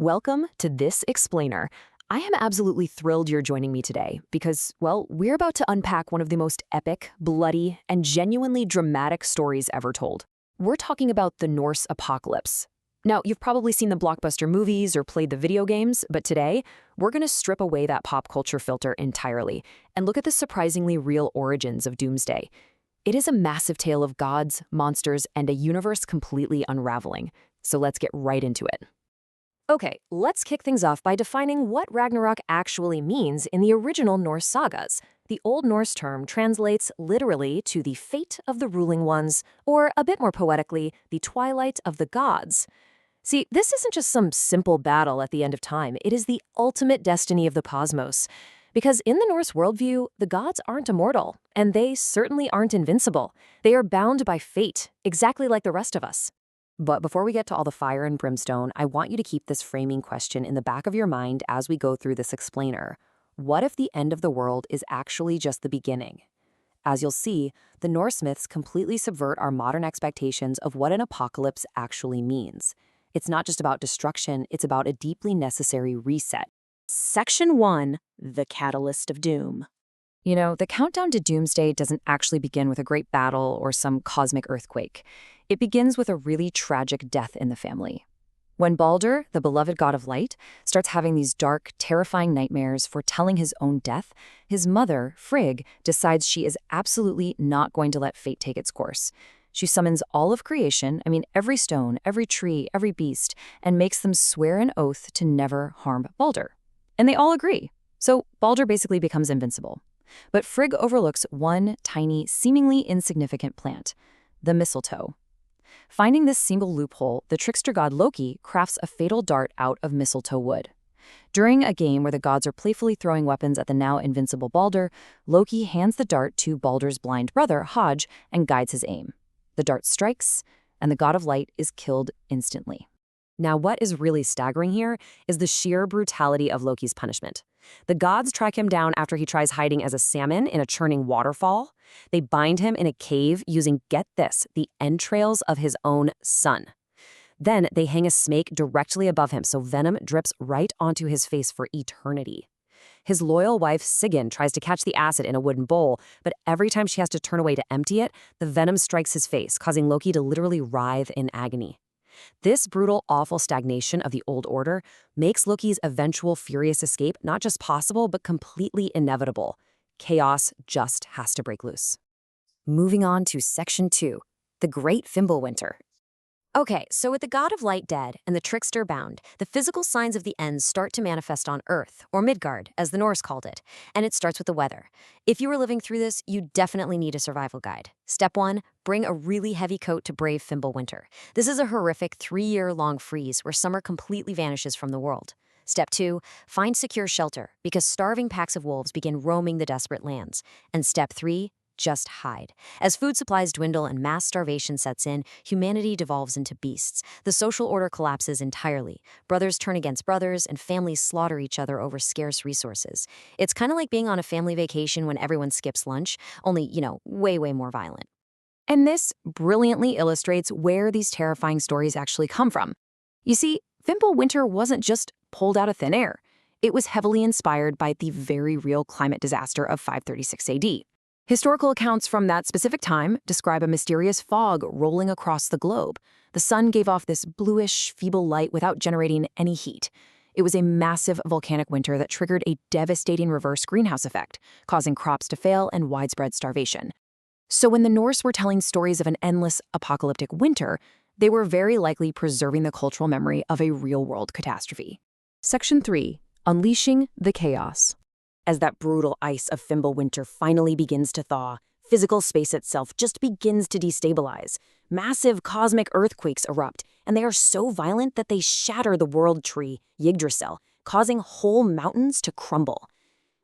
Welcome to This Explainer. I am absolutely thrilled you're joining me today because, well, we're about to unpack one of the most epic, bloody, and genuinely dramatic stories ever told. We're talking about the Norse apocalypse. Now, you've probably seen the blockbuster movies or played the video games, but today, we're going to strip away that pop culture filter entirely and look at the surprisingly real origins of Doomsday. It is a massive tale of gods, monsters, and a universe completely unraveling. So let's get right into it. Okay, let's kick things off by defining what Ragnarok actually means in the original Norse sagas. The Old Norse term translates literally to the fate of the ruling ones, or a bit more poetically, the twilight of the gods. See, this isn't just some simple battle at the end of time, it is the ultimate destiny of the cosmos. Because in the Norse worldview, the gods aren't immortal, and they certainly aren't invincible. They are bound by fate, exactly like the rest of us. But before we get to all the fire and brimstone, I want you to keep this framing question in the back of your mind as we go through this explainer. What if the end of the world is actually just the beginning? As you'll see, the Norse myths completely subvert our modern expectations of what an apocalypse actually means. It's not just about destruction, it's about a deeply necessary reset. Section 1, the Catalyst of Doom. You know, the countdown to Doomsday doesn't actually begin with a great battle or some cosmic earthquake. It begins with a really tragic death in the family. When Baldur, the beloved god of light, starts having these dark, terrifying nightmares foretelling his own death, his mother, Frigg, decides she is absolutely not going to let fate take its course. She summons all of creation, every stone, every tree, every beast, and makes them swear an oath to never harm Baldur. And they all agree. So Baldur basically becomes invincible. But Frigg overlooks one tiny, seemingly insignificant plant, the mistletoe. Finding this single loophole, the trickster god Loki crafts a fatal dart out of mistletoe wood. During a game where the gods are playfully throwing weapons at the now invincible Baldur, Loki hands the dart to Baldur's blind brother, Hogg, and guides his aim. The dart strikes, and the god of light is killed instantly. Now, what is really staggering here is the sheer brutality of Loki's punishment. The gods track him down after he tries hiding as a salmon in a churning waterfall. They bind him in a cave using, get this, the entrails of his own son. Then they hang a snake directly above him so venom drips right onto his face for eternity. His loyal wife, Sigyn, tries to catch the acid in a wooden bowl, but every time she has to turn away to empty it, the venom strikes his face, causing Loki to literally writhe in agony. This brutal, awful stagnation of the old order makes Loki's eventual furious escape not just possible, but completely inevitable. Chaos just has to break loose. Moving on to Section 2, the Great Fimbulwinter. Okay, so with the god of light dead and the trickster bound, the physical signs of the end start to manifest on Earth, or Midgard, as the Norse called it, and it starts with the weather. If you were living through this, you definitely need a survival guide. Step 1, bring a really heavy coat to brave Fimbulwinter. This is a horrific 3-year-long freeze where summer completely vanishes from the world. Step 2, find secure shelter, because starving packs of wolves begin roaming the desperate lands. And Step 3, just hide. As food supplies dwindle and mass starvation sets in, humanity devolves into beasts. The social order collapses entirely. Brothers turn against brothers, and families slaughter each other over scarce resources. It's kind of like being on a family vacation when everyone skips lunch, only, way, way more violent. And this brilliantly illustrates where these terrifying stories actually come from. You see, Fimbulwinter wasn't just pulled out of thin air. It was heavily inspired by the very real climate disaster of 536 AD. Historical accounts from that specific time describe a mysterious fog rolling across the globe. The sun gave off this bluish, feeble light without generating any heat. It was a massive volcanic winter that triggered a devastating reverse greenhouse effect, causing crops to fail and widespread starvation. So when the Norse were telling stories of an endless apocalyptic winter, they were very likely preserving the cultural memory of a real-world catastrophe. Section 3, Unleashing the Chaos. As that brutal ice of Fimbulwinter finally begins to thaw, physical space itself just begins to destabilize. Massive cosmic earthquakes erupt, and they are so violent that they shatter the world tree, Yggdrasil, causing whole mountains to crumble.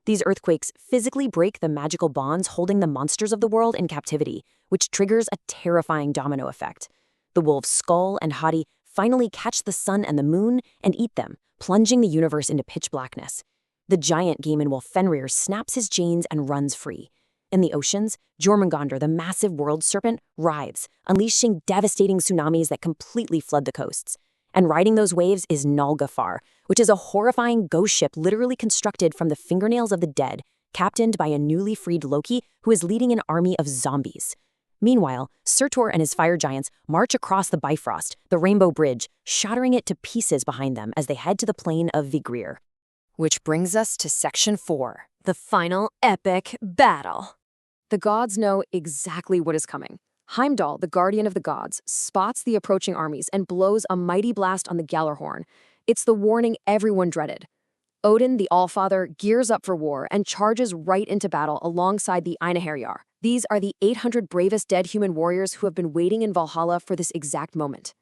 These earthquakes physically break the magical bonds holding the monsters of the world in captivity, which triggers a terrifying domino effect. The wolves Skull and Hati finally catch the sun and the moon and eat them, plunging the universe into pitch blackness. The giant Gaemon wolf Fenrir snaps his chains and runs free. In the oceans, Jormungandr, the massive world serpent, writhes, unleashing devastating tsunamis that completely flood the coasts. And riding those waves is Nalgafar, which is a horrifying ghost ship literally constructed from the fingernails of the dead, captained by a newly freed Loki who is leading an army of zombies. Meanwhile, Surtur and his fire giants march across the Bifrost, the Rainbow Bridge, shattering it to pieces behind them as they head to the plain of Vigrir. Which brings us to Section 4, the final epic battle. The gods know exactly what is coming. Heimdall, the guardian of the gods, spots the approaching armies and blows a mighty blast on the Gjallarhorn. It's the warning everyone dreaded. Odin, the Allfather, gears up for war and charges right into battle alongside the Einherjar. These are the 800 bravest dead human warriors who have been waiting in Valhalla for this exact moment.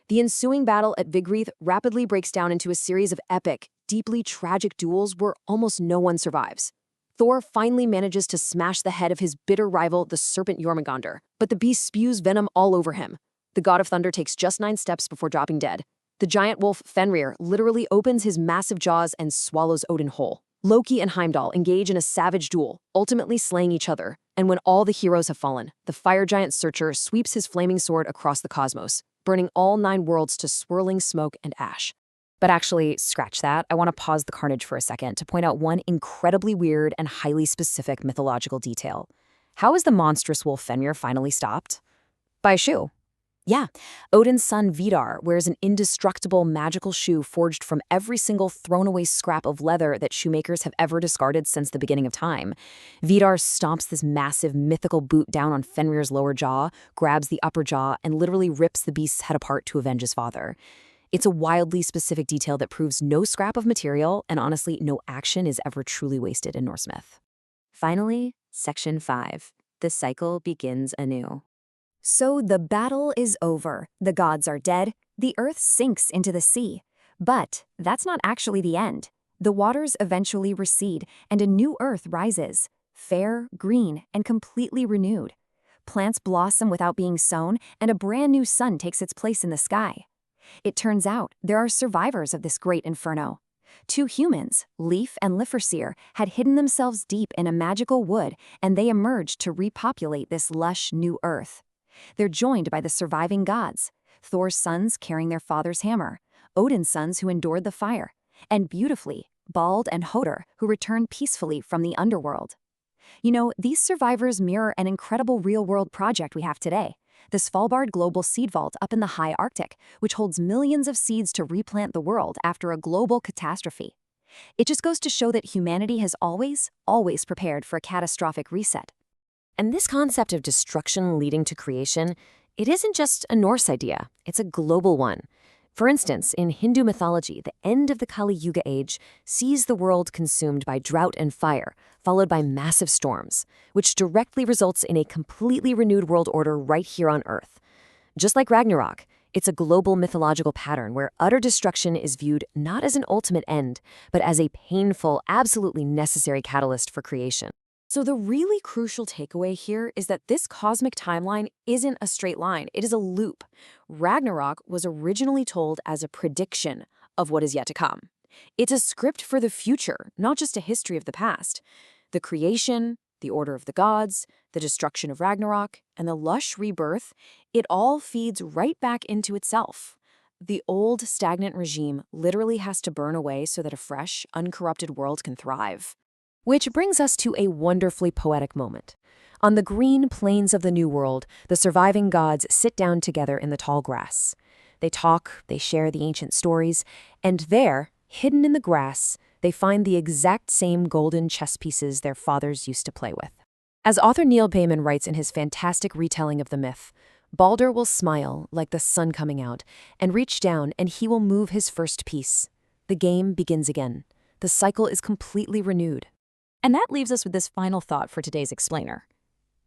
The ensuing battle at Vigrid rapidly breaks down into a series of epic, deeply tragic duels where almost no one survives. Thor finally manages to smash the head of his bitter rival, the serpent Jormungandr, but the beast spews venom all over him. The god of thunder takes just 9 steps before dropping dead. The giant wolf Fenrir literally opens his massive jaws and swallows Odin whole. Loki and Heimdall engage in a savage duel, ultimately slaying each other. And when all the heroes have fallen, the fire giant Surtur sweeps his flaming sword across the cosmos, burning all 9 worlds to swirling smoke and ash. But actually, scratch that. I want to pause the carnage for a second to point out one incredibly weird and highly specific mythological detail. How is the monstrous wolf Fenrir finally stopped? By a shoe. Yeah, Odin's son Vidar wears an indestructible magical shoe forged from every single thrown-away scrap of leather that shoemakers have ever discarded since the beginning of time. Vidar stomps this massive mythical boot down on Fenrir's lower jaw, grabs the upper jaw, and literally rips the beast's head apart to avenge his father. It's a wildly specific detail that proves no scrap of material, and honestly, no action is ever truly wasted in Norse myth. Finally, Section 5. The cycle begins anew. So the battle is over, the gods are dead, the earth sinks into the sea. But that's not actually the end. The waters eventually recede, and a new earth rises, fair, green, and completely renewed. Plants blossom without being sown, and a brand new sun takes its place in the sky. It turns out there are survivors of this great inferno. 2 humans, Leif and Lifersir, had hidden themselves deep in a magical wood, and they emerged to repopulate this lush new earth. They're joined by the surviving gods, Thor's sons carrying their father's hammer, Odin's sons who endured the fire, and beautifully, Bald and Hodor, who returned peacefully from the underworld. You know, these survivors mirror an incredible real-world project we have today, the Svalbard Global Seed Vault up in the high Arctic, which holds millions of seeds to replant the world after a global catastrophe. It just goes to show that humanity has always prepared for a catastrophic reset. And this concept of destruction leading to creation, it isn't just a Norse idea, it's a global one. For instance, in Hindu mythology, the end of the Kali Yuga age sees the world consumed by drought and fire, followed by massive storms, which directly results in a completely renewed world order right here on Earth. Just like Ragnarok, it's a global mythological pattern where utter destruction is viewed not as an ultimate end, but as a painful, absolutely necessary catalyst for creation. So the really crucial takeaway here is that this cosmic timeline isn't a straight line, it is a loop. Ragnarok was originally told as a prediction of what is yet to come. It's a script for the future, not just a history of the past. The creation, the order of the gods, the destruction of Ragnarok, and the lush rebirth, it all feeds right back into itself. The old, stagnant regime literally has to burn away so that a fresh, uncorrupted world can thrive. Which brings us to a wonderfully poetic moment. On the green plains of the New World, the surviving gods sit down together in the tall grass. They talk, they share the ancient stories, and there, hidden in the grass, they find the exact same golden chess pieces their fathers used to play with. As author Neil Gaiman writes in his fantastic retelling of the myth, Baldur will smile like the sun coming out and reach down and he will move his first piece. The game begins again. The cycle is completely renewed. And that leaves us with this final thought for today's explainer.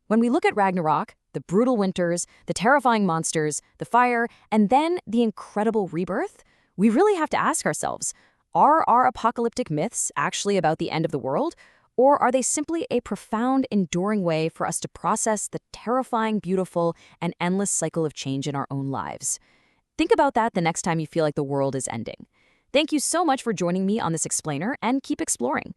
When we look at Ragnarok, the brutal winters, the terrifying monsters, the fire, and then the incredible rebirth, we really have to ask ourselves, are our apocalyptic myths actually about the end of the world? Or are they simply a profound, enduring way for us to process the terrifying, beautiful, and endless cycle of change in our own lives? Think about that the next time you feel like the world is ending. Thank you so much for joining me on this explainer, and keep exploring.